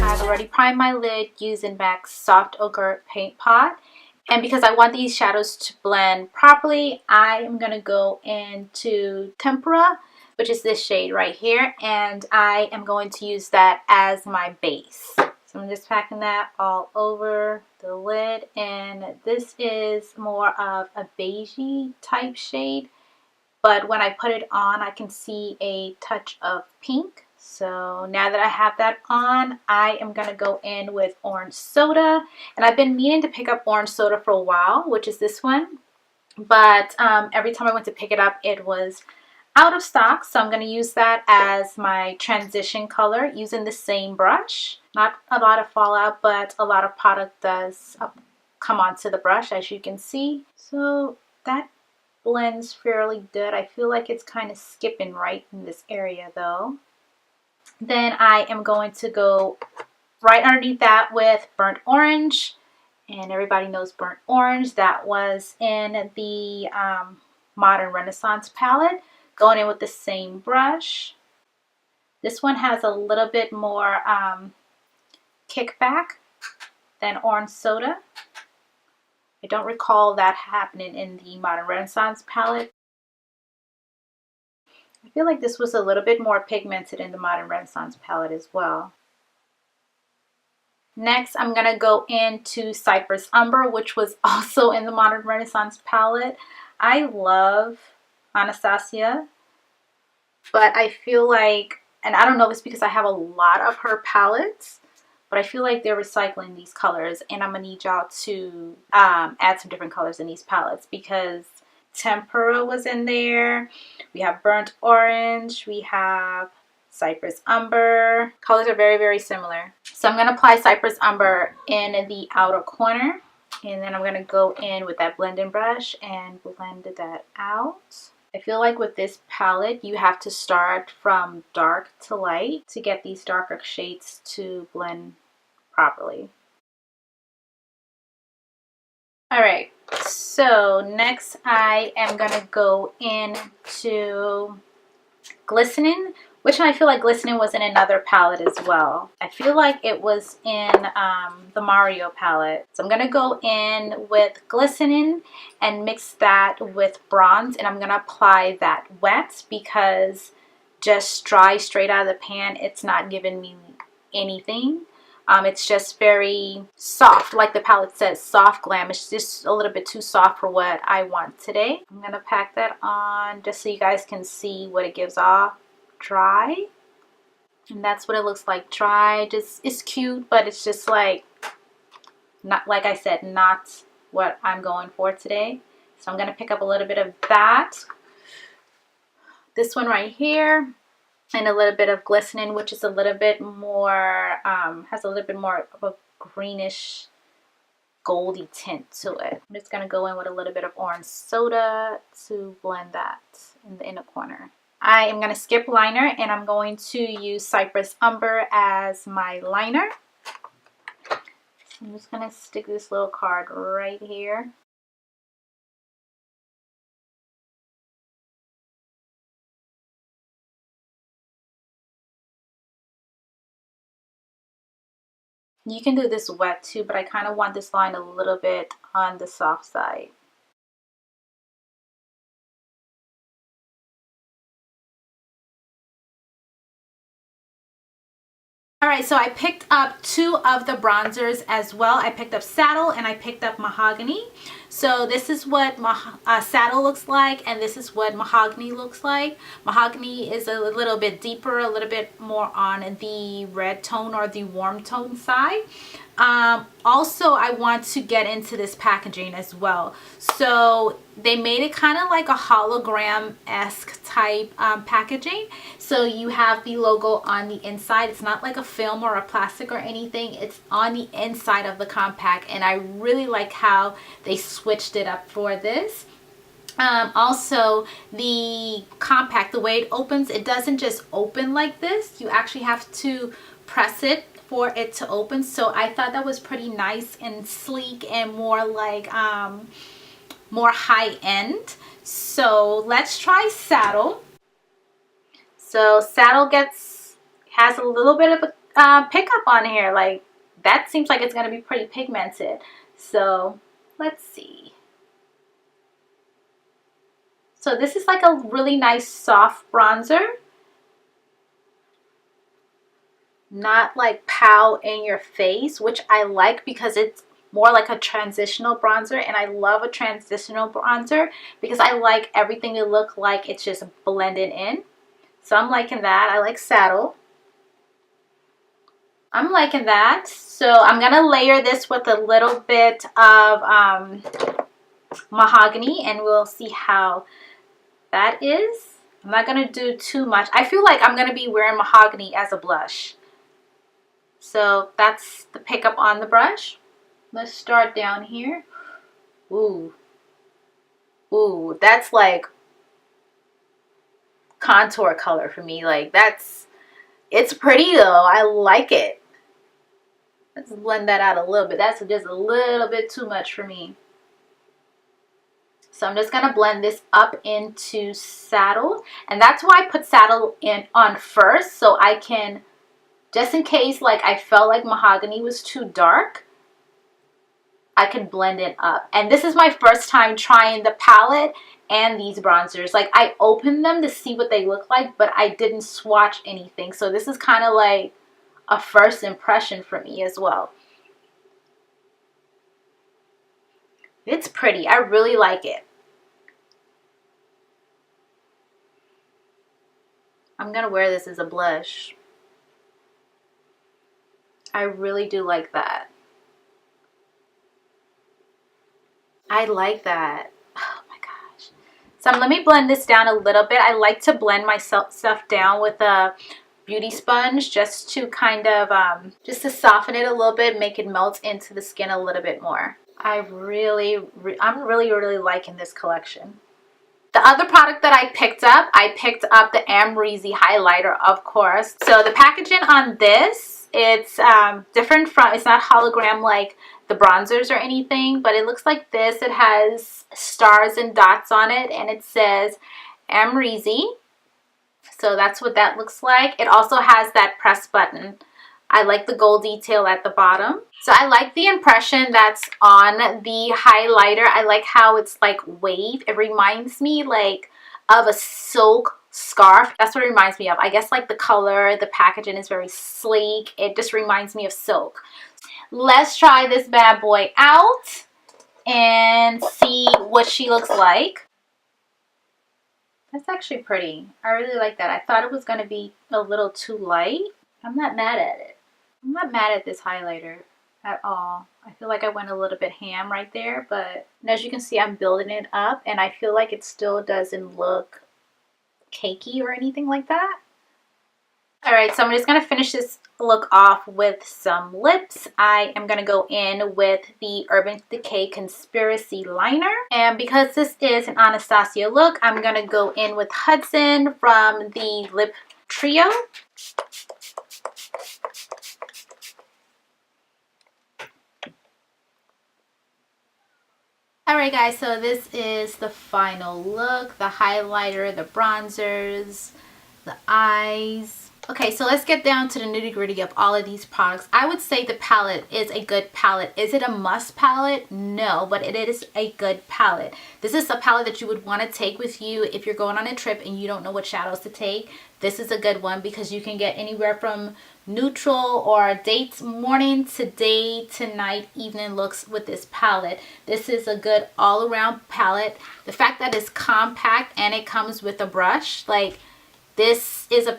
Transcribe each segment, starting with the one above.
I've already primed my lid using MAC's Soft Ochre Paint Pot. And because I want these shadows to blend properly, I am going to go into Tempera, which is this shade right here. And I am going to use that as my base. So I'm just packing that all over the lid. And this is more of a beigey type shade. But when I put it on, I can see a touch of pink. So now that I have that on, I am going to go in with Orange Soda. And I've been meaning to pick up Orange Soda for a while, which is this one. But every time I went to pick it up, it was out of stock. So I'm going to use that as my transition color using the same brush. Not a lot of fallout, but a lot of product does come onto the brush, as you can see. So that blends fairly good. I feel like it's kind of skipping right in this area though. Then I am going to go right underneath that with Burnt Orange. And everybody knows Burnt Orange. That was in the Modern Renaissance palette. Going in with the same brush. This one has a little bit more kickback than Orange Soda. I don't recall that happening in the Modern Renaissance palette. I feel like this was a little bit more pigmented in the Modern Renaissance palette as well. Next, I'm going to go into Cypress Umber, which was also in the Modern Renaissance palette. I love Anastasia, but I feel like, and I don't know if it's because I have a lot of her palettes, but I feel like they're recycling these colors, and I'm going to need y'all to add some different colors in these palettes because Tempera was in there. We have Burnt Orange. We have Cypress Umber. Colors are very, very similar. So I'm going to apply Cypress Umber in the outer corner. And then I'm going to go in with that blending brush and blend that out. I feel like with this palette, you have to start from dark to light to get these darker shades to blend properly. Alright, so next I am going to go into Glistening, which I feel like Glistening was in another palette as well. I feel like it was in the Mario palette. So I'm going to go in with Glistening and mix that with bronze. And I'm going to apply that wet because just dry straight out of the pan, it's not giving me anything. It's just very soft, like the palette says, soft glam. It's just a little bit too soft for what I want today. I'm going to pack that on just so you guys can see what it gives off dry. And that's what it looks like dry. Just, it's cute, but it's just like, not, like I said, not what I'm going for today. So I'm going to pick up a little bit of that. This one right here. And a little bit of Glistening, which is a little bit more, has a little bit more of a greenish, goldy tint to it. I'm just going to go in with a little bit of Orange Soda to blend that in the inner corner. I am going to skip liner and I'm going to use Cypress Umber as my liner. So I'm just going to stick this little card right here. You can do this wet too, but I kind of want this line a little bit on the soft side. Alright, so I picked up two of the bronzers as well. I picked up Saddle and I picked up Mahogany. So this is what Saddle looks like and this is what Mahogany looks like. Mahogany is a little bit deeper, a little bit more on the red tone or the warm tone side. Also, I want to get into this packaging as well. So they made it kind of like a hologram-esque type packaging. So you have the logo on the inside. It's not like a film or a plastic or anything. It's on the inside of the compact. And I really like how they switched it up for this. Also, the compact, the way it opens, it doesn't just open like this. You actually have to press it for it to open. So I thought that was pretty nice and sleek and more like more high end. So let's try Saddle. So Saddle has a little bit of a pickup on here. Like, that seems like it's going to be pretty pigmented. So let's see. So this is like a really nice soft bronzer. Not like pow in your face, which I like because it's more like a transitional bronzer, and I love a transitional bronzer because I like everything to look like it's just blended in. So I'm liking that. I like Saddle. I'm liking that. So I'm gonna layer this with a little bit of Mahogany, and we'll see how that is. I'm not gonna do too much. I feel like I'm gonna be wearing Mahogany as a blush. So that's the pickup on the brush. Let's start down here. Ooh. Ooh, that's like contour color for me. Like, it's pretty though. I like it. Let's blend that out a little bit. That's just a little bit too much for me. So I'm just gonna blend this up into Saddle. And that's why I put Saddle on first, so I can, just in case like I felt like Mahogany was too dark, I could blend it up. And this is my first time trying the palette and these bronzers. Like, I opened them to see what they look like, but I didn't swatch anything. So this is kind of like a first impression for me as well. It's pretty. I really like it. I'm gonna wear this as a blush. I really do like that. I like that. Oh my gosh. So let me blend this down a little bit. I like to blend my stuff down with a beauty sponge just to kind of, just to soften it a little bit, make it melt into the skin a little bit more. I'm really liking this collection. The other product that I picked up the Amerzy highlighter, of course. So the packaging on this, it's different from, it's not hologram like the bronzers or anything, but it looks like this. It has stars and dots on it, and it says Amerzy. So that's what that looks like. It also has that press button. I like the gold detail at the bottom. So I like the impression that's on the highlighter. I like how it's like wave. It reminds me like of a silk scarf. That's what it reminds me of. I guess like the color, the packaging is very sleek. It just reminds me of silk. Let's try this bad boy out and see what she looks like. That's actually pretty. I really like that. I thought it was going to be a little too light. I'm not mad at it. I'm not mad at this highlighter at all. I feel like I went a little bit ham right there, but as you can see, I'm building it up, and I feel like it still doesn't look cakey or anything like that. Alright, so I'm just going to finish this look off with some lips. I am going to go in with the Urban Decay Conspiracy Liner. And because this is an Anastasia look, I'm going to go in with Hudson from the Lip Trio. Alright guys, so this is the final look. The highlighter, the bronzers, the eyes. Okay, so let's get down to the nitty-gritty of all of these products. I would say the palette is a good palette. Is it a must palette? No, but it is a good palette. This is a palette that you would want to take with you if you're going on a trip and you don't know what shadows to take. This is a good one because you can get anywhere from neutral or date morning to day to night evening looks with this palette. This is a good all-around palette. The fact that it's compact and it comes with a brush, like, this is a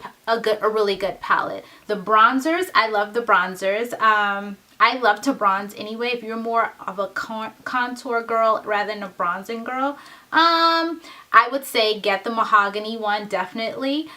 really good palette. The bronzers, I love the bronzers. I love to bronze anyway. If you're more of a contour girl rather than a bronzing girl, I would say get the Mahogany one, definitely.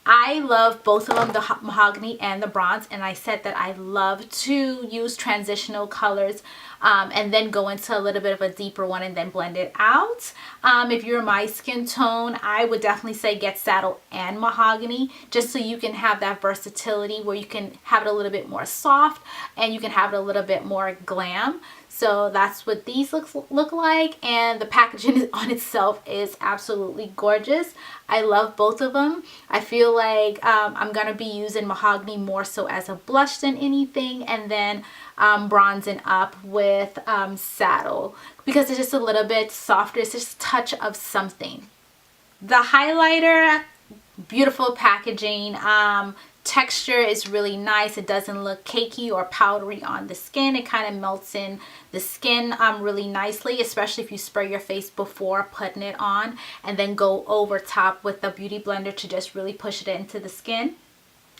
I love both of them, the Mahogany and the bronze, and I said that I love to use transitional colors and then go into a little bit of a deeper one and then blend it out. If you're my skin tone, I would definitely say get Saddle and Mahogany, just so you can have that versatility where you can have it a little bit more soft and you can have it a little bit more glam. So that's what these look like, and the packaging on itself is absolutely gorgeous. I love both of them. I feel like I'm gonna be using Mahogany more so as a blush than anything, and then bronzing up with Saddle because it's just a little bit softer. It's just a touch of something. The highlighter, beautiful packaging. Texture is really nice. It doesn't look cakey or powdery on the skin. It kind of melts in the skin really nicely, especially if you spray your face before putting it on and then go over top with the beauty blender to just really push it into the skin.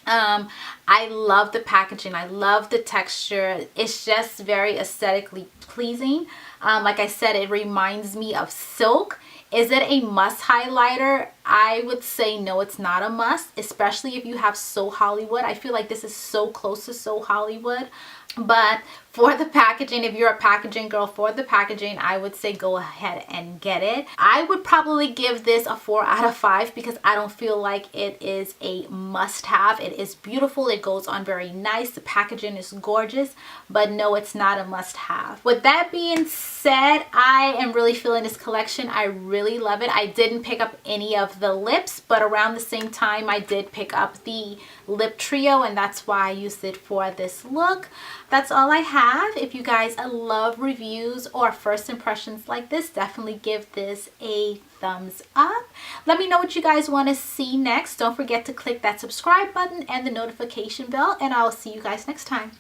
I love the packaging. I love the texture. It's just very aesthetically pleasing. Like I said, it reminds me of silk. Is it a must highlighter? I would say no, it's not a must, especially if you have So Hollywood. I feel like this is so close to So Hollywood. But for the packaging, if you're a packaging girl, for the packaging, I would say go ahead and get it. I would probably give this a 4 out of 5 because I don't feel like it is a must-have. It is beautiful. It goes on very nice. The packaging is gorgeous, but no, it's not a must-have. With that being said, I am really feeling this collection. I really love it. I didn't pick up any of the lips, but around the same time, I did pick up the lip trio, and that's why I used it for this look. That's all I have. If you guys love reviews or first impressions like this, definitely give this a thumbs up. Let me know what you guys want to see next. Don't forget to click that subscribe button and the notification bell, and I'll see you guys next time.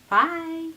Bye.